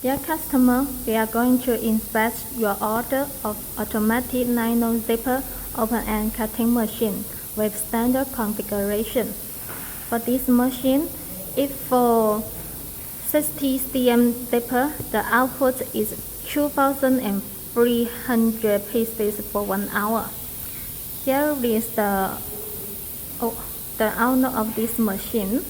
Dear customer, we are going to inspect your order of automatic nylon zipper open and cutting machine with standard configuration. For this machine, if for 60 cm zipper, the output is 2,300 pieces for 1 hour. Here is the owner of this machine.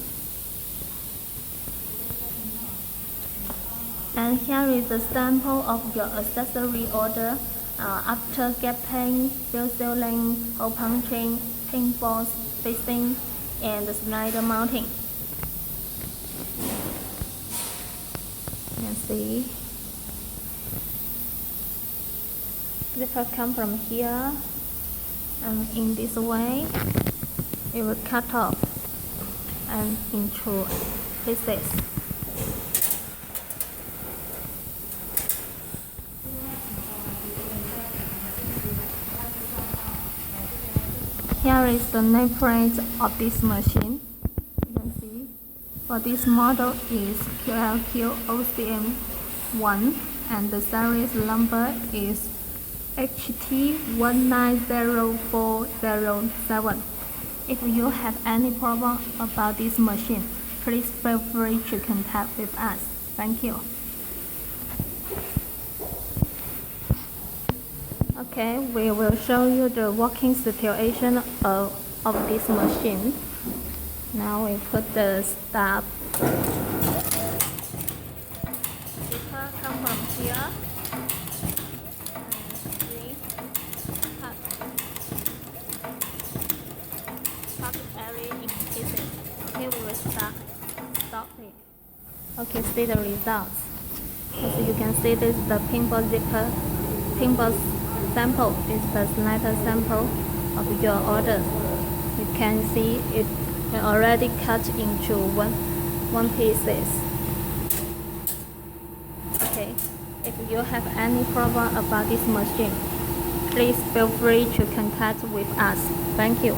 And here is a sample of your accessory order after gap paint, fill sealing, hole punching, paint balls fixing, and slider mounting. You can see zipper come from here, and in this way it will cut off and into pieces. Here is the nameplate of this machine. You can see for this model is QLQ-OCM1 and the series number is HT190407. If you have any problem about this machine, please feel free to contact with us. Thank you. Okay, we will show you the working situation of this machine. Now we put the stop. Zipper come from here. Cut area in pieces. Okay, we will stop it. Okay, see the results. As you can see, this is the pinball zipper. Pinball sample is the slider sample of your order. You can see it already cut into one pieces. Okay, if you have any problem about this machine, please feel free to contact with us. Thank you.